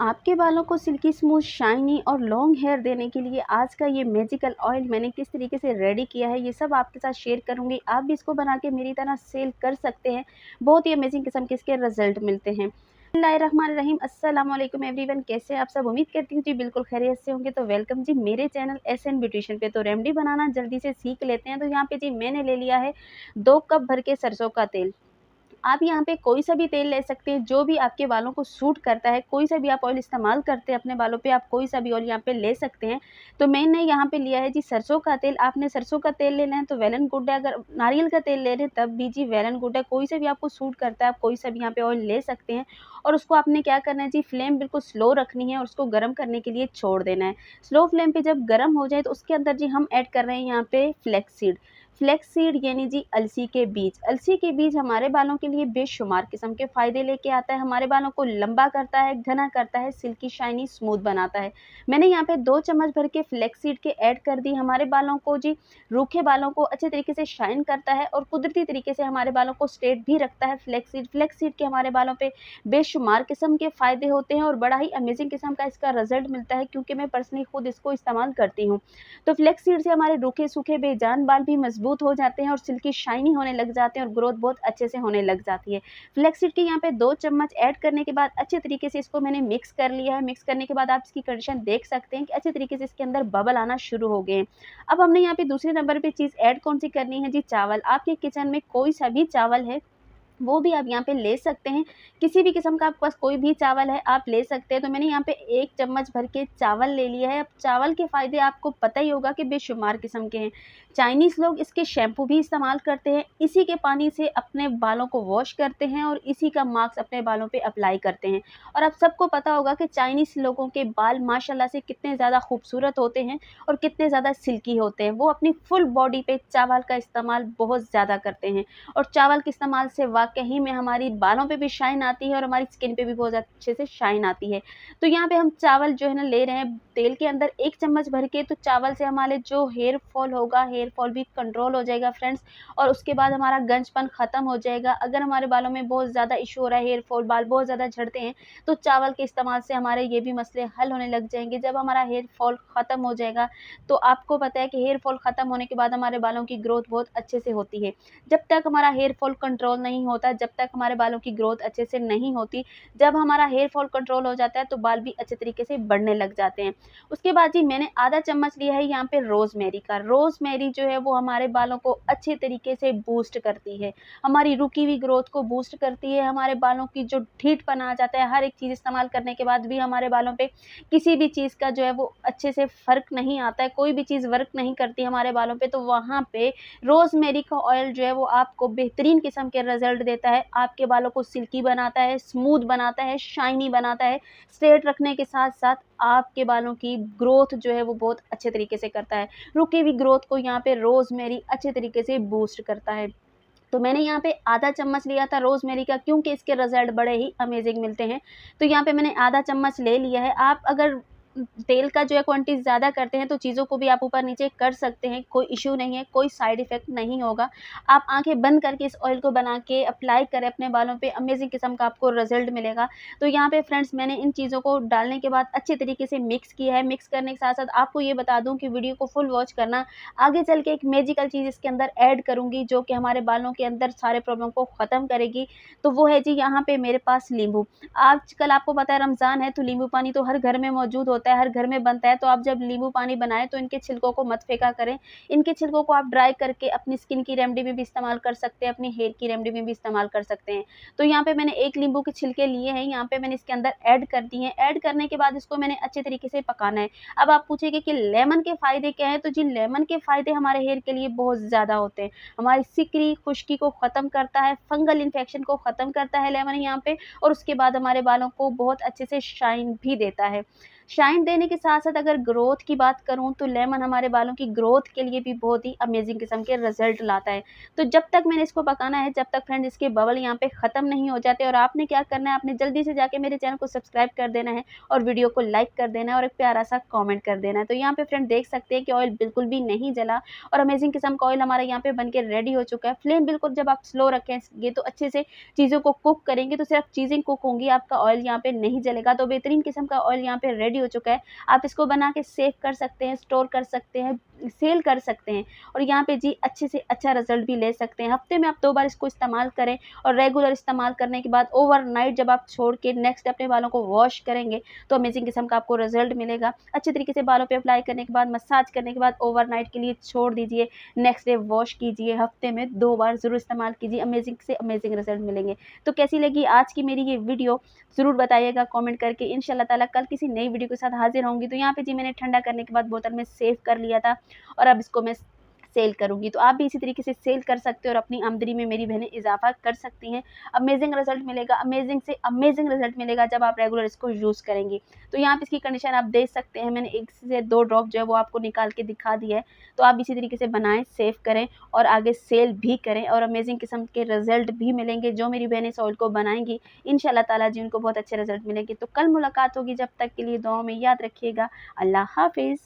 आपके बालों को सिल्की स्मूथ शाइनी और लॉन्ग हेयर देने के लिए आज का ये मैजिकल ऑयल मैंने किस तरीके से रेडी किया है, ये सब आपके साथ शेयर करूंगी। आप भी इसको बना के मेरी तरह सेल कर सकते हैं। बहुत ही अमेजिंग किस्म के इसके रिजल्ट मिलते हैं। बिस्मिल्लाहिर्रहमानिर्रहीम, अस्सलाम वालेकुम एवरीवन। कैसे हैं आप सब? उम्मीद करती हूँ जी बिल्कुल खैरियत से होंगे। तो वेलकम जी मेरे चैनल एसएन ब्यूटिशियन पे। तो रेमेडी बनाना जल्दी से सीख लेते हैं। तो यहाँ पे जी मैंने ले लिया है 2 कप भर के सरसों का तेल। आप यहाँ पे कोई सा भी तेल ले सकते हैं जो भी आपके बालों को सूट करता है। कोई सा भी आप ऑयल इस्तेमाल करते हैं अपने बालों पे, आप कोई सा भी ऑयल यहाँ पे ले सकते हैं। तो मैंने यहाँ पे लिया है जी सरसों का तेल। आपने सरसों का तेल लेना है तो वेल एंड गुड है। अगर नारियल का तेल ले रहे हैं तब भी जी वेल एंड गुड है। कोई सा भी आपको सूट करता है, आप कोई सा भी यहाँ पे ऑयल ले सकते हैं। और उसको आपने क्या करना है जी, फ्लेम बिल्कुल स्लो रखनी है और उसको गर्म करने के लिए छोड़ देना है। स्लो फ्लेम पे जब गर्म हो जाए तो उसके अंदर जी हम ऐड कर रहे हैं यहाँ पे फ्लैक्स सीड। फ्लैक्स सीड यानी जी अलसी के बीज। अलसी के बीज हमारे बालों के लिए बेशुमार किस्म के फ़ायदे लेके आता है। हमारे बालों को लंबा करता है, घना करता है, सिल्की शाइनी स्मूथ बनाता है। मैंने यहाँ पे 2 चम्मच भर के फ्लैक्स सीड के ऐड कर दी। हमारे बालों को जी, रूखे बालों को अच्छे तरीके से शाइन करता है और कुदरती तरीके से हमारे बालों को स्ट्रेट भी रखता है फ्लैक्स सीड। फ्लैक्स सीड के हमारे बालों पे बेशुमार किस्म के फ़ायदे होते हैं और बड़ा ही अमेजिंग किस्म का इसका रिजल्ट मिलता है, क्योंकि मैं पर्सनली खुद इसको इस्तेमाल करती हूँ। तो फ्लैक्स सीड से हमारे रूखे सूखे बेजान बाल भी मजबूत हो जाते हैं और सिल्की शाइनी होने लग जाते हैं और ग्रोथ बहुत अच्छे से होने लग जाती है। फ्लैक्स सीड के यहाँ पे 2 चम्मच ऐड करने के बाद अच्छे तरीके से इसको मैंने मिक्स कर लिया है। मिक्स करने के बाद आप इसकी कंडीशन देख सकते हैं कि अच्छे तरीके से इसके अंदर बबल आना शुरू हो गए हैं। अब हमने यहाँ पे दूसरे नंबर पे चीज़ ऐड कौन सी करनी है जी, चावल। आपके किचन में कोई सा भी चावल है वो भी आप यहाँ पे ले सकते हैं। किसी भी किस्म का आपके पास कोई भी चावल है आप ले सकते हैं। तो मैंने यहाँ पे 1 चम्मच भर के चावल ले लिया है। अब चावल के फ़ायदे आपको पता ही होगा कि बेशुमार किस्म के हैं। चाइनीज़ लोग इसके शैम्पू भी इस्तेमाल करते हैं। इसी के पानी से अपने बालों को वॉश करते हैं और इसी का मास्क अपने बालों पे अप्लाई करते हैं। और अब सबको पता होगा कि चाइनीज़ लोगों के बाल माशाल्लाह से कितने ज़्यादा खूबसूरत होते हैं और कितने ज़्यादा सिल्की होते हैं। वो अपनी फुल बॉडी पे चावल का इस्तेमाल बहुत ज़्यादा करते हैं और चावल के इस्तेमाल से वाक़ई में हमारी बालों पे भी शाइन आती है और हमारी स्किन पे भी बहुत अच्छे से शाइन आती है। तो यहाँ पे हम चावल जो है ना ले रहे हैं तेल के अंदर 1 चम्मच भर के। तो चावल से हमारे जो हेयर फॉल होगा, हेयर फॉल भी कंट्रोल हो जाएगा फ्रेंड्स। और उसके बाद हमारा गंजपन ख़त्म हो जाएगा। अगर हमारे बालों में बहुत ज़्यादा इश्यू हो रहा है, हेयर फॉल, बाल बहुत ज़्यादा झड़ते हैं, तो चावल के इस्तेमाल से हमारे ये भी मसले हल होने लग जाएँगे। जब हमारा हेयर फॉल ख़त्म हो जाएगा, तो आपको पता है कि हेयर फॉल ख़त्म होने के बाद हमारे बालों की ग्रोथ बहुत अच्छे से होती है। जब तक हमारा हेयर फॉल कंट्रोल नहीं होता, जब तक हमारे बालों की ग्रोथ अच्छे से नहीं होती, जब हमारा हेयर फॉल कंट्रोल हो जाता है तो बाल भी अच्छे तरीके से बढ़ने लग जाते हैं। उसके बाद जी मैंने आधा चम्मच लिया है यहाँ पे रोज़मेरी का। रोज़मेरी जो है वो हमारे बालों को अच्छे तरीके से बूस्ट करती है, हमारी रुकी हुई ग्रोथ को बूस्ट करती है। हमारे बालों की जो ढीठपन आ जाता है, हर एक चीज़ इस्तेमाल करने के बाद भी हमारे बालों पे किसी भी चीज़ का जो है वो अच्छे से फ़र्क नहीं आता है, कोई भी चीज़ वर्क नहीं करती हमारे बालों पे, तो वहाँ पे रोज़मेरी का ऑयल जो है वो आपको बेहतरीन किस्म के रिज़ल्ट देता है। आपके बालों को सिल्की बनाता है, स्मूथ बनाता है, शाइनी बनाता है। स्ट्रेट रखने के साथ-साथ आपके बालों की ग्रोथ जो है वो बहुत अच्छे तरीके से करता है। रुकी हुई ग्रोथ को यहाँ पे रोज़मेरी अच्छे तरीके से बूस्ट करता है। तो मैंने यहाँ पे आधा चम्मच लिया था रोज़मेरी का, क्योंकि इसके रिज़ल्ट बड़े ही अमेज़िंग मिलते हैं। तो यहाँ पे मैंने आधा चम्मच ले लिया है। आप अगर तेल का जो है क्वांटिटी ज़्यादा करते हैं तो चीज़ों को भी आप ऊपर-नीचे कर सकते हैं, कोई इश्यू नहीं है, कोई साइड इफ़ेक्ट नहीं होगा। आप आँखें बंद करके इस ऑयल को बना के अप्लाई करें अपने बालों पे, अमेज़िंग किस्म का आपको रिज़ल्ट मिलेगा। तो यहाँ पे फ्रेंड्स मैंने इन चीज़ों को डालने के बाद अच्छे तरीके से मिक्स किया है। मिक्स करने के साथ-साथ आपको ये बता दूँ कि वीडियो को फुल वॉच करना। आगे चल के एक मैजिकल चीज़ इसके अंदर ऐड करूँगी जो कि हमारे बालों के अंदर सारे प्रॉब्लम को ख़त्म करेगी। तो वो है जी यहाँ पे मेरे पास नींबू। आजकल आपको पता है रमज़ान है तो नींबू पानी तो हर घर में मौजूद होता है, हर घर में बनता है। तो आप जब नींबू पानी बनाएँ तो इनके छिलकों को मत फेंका करें। इनके छिलकों को आप ड्राई करके अपनी स्किन की रेमेडी में भी इस्तेमाल कर सकते हैं, अपनी हेयर की रेमेडी में भी इस्तेमाल कर सकते हैं। तो यहाँ पे मैंने 1 नींबू के छिलके लिए हैं, यहाँ पे मैंने इसके अंदर ऐड कर दिए हैं। ऐड करने के बाद इसको मैंने अच्छे तरीके से पकाना है। अब आप पूछेंगे कि लेमन के फ़ायदे क्या हैं? तो जी लेमन के फ़ायदे हमारे हेयर के लिए बहुत ज़्यादा होते हैं। हमारी सिकरी, खुश्की को ख़त्म करता है, फंगल इन्फेक्शन को ख़त्म करता है लेमन यहाँ पे, और उसके बाद हमारे बालों को बहुत अच्छे से शाइन भी देता है। शाइन देने के साथ-साथ अगर ग्रोथ की बात करूँ तो लेमन हमारे बालों की ग्रोथ के लिए भी बहुत ही अमेज़िंग किस्म के रिज़ल्ट लाता है। तो जब तक मैंने इसको पकाना है, जब तक फ्रेंड इसके बबल यहाँ पे ख़त्म नहीं हो जाते, और आपने क्या करना है, आपने जल्दी से जाके मेरे चैनल को सब्सक्राइब कर देना है और वीडियो को लाइक कर देना है और एक प्यारा-सा कमेंट कर देना है। तो यहाँ पे फ्रेंड देख सकते हैं कि ऑयल बिल्कुल भी नहीं जला और अमेज़िंग किस्म का ऑयल हमारा यहाँ पे बन के रेडी हो चुका है। फ्लेम बिल्कुल जब आप स्लो रखेंगे तो अच्छे से चीज़ों को कुक करेंगे तो सिर्फ़ चीज़ें कुक होंगी, आपका ऑयल यहाँ पे नहीं जलेगा। तो बेहतरीन किस्म का ऑयल यहाँ पे रेडी हो चुका है। आप इसको बना के सेव कर सकते हैं, स्टोर कर सकते हैं, सेल कर सकते हैं और यहाँ पे जी अच्छे से अच्छा रिज़ल्ट भी ले सकते हैं। हफ़्ते में आप 2 बार इसको इस्तेमाल करें और रेगुलर इस्तेमाल करने के बाद ओवरनाइट जब आप छोड़ के नेक्स्ट अपने बालों को वॉश करेंगे तो अमेज़िंग किस्म का आपको रिज़ल्ट मिलेगा। अच्छे तरीके से बालों पे अप्लाई करने के बाद, मसाज करने के बाद ओवरनाइट के लिए छोड़ दीजिए। नेक्स्ट डे वॉश कीजिए, हफ़्ते में 2 बार ज़रूर इस्तेमाल कीजिए, अमेज़िंग से अमेज़िंग रिज़ल्ट मिलेंगे। तो कैसी लगी आज की मेरी ये वीडियो ज़रूर बताइएगा कमेंट करके। इंशाल्लाह ताला कल किसी नई वीडियो के साथ हाज़िर होंगी। तो यहाँ पे जी मैंने ठंडा करने के बाद बोतल में सेव कर लिया था और अब इसको मैं सेल करूँगी। तो आप भी इसी तरीके से सेल कर सकते हो और अपनी आमदनी में मेरी बहनें इज़ाफ़ा कर सकती हैं। अमेज़िंग रिज़ल्ट मिलेगा, अमेज़िंग से अमेज़िंग रिज़ल्ट मिलेगा जब आप रेगुलर इसको यूज़ करेंगी। तो यहाँ पे इसकी कंडीशन आप देख सकते हैं, मैंने 1 से 2 ड्रॉप जो है वो आपको निकाल के दिखा दिया है। तो आप इसी तरीके से बनाएँ, सेव करें और आगे सेल भी करें और अमेज़िंग किस्म के रिज़ल्ट भी मिलेंगे। जो मेरी बहनें इस ऑयल को बनाएँगी, इंशाल्लाह ताला जी उनको बहुत अच्छे रिज़ल्ट मिलेंगे। तो कल मुलाकात होगी, जब तक के लिए दुआओं में याद रखिएगा। अल्लाह हाफ़िज़।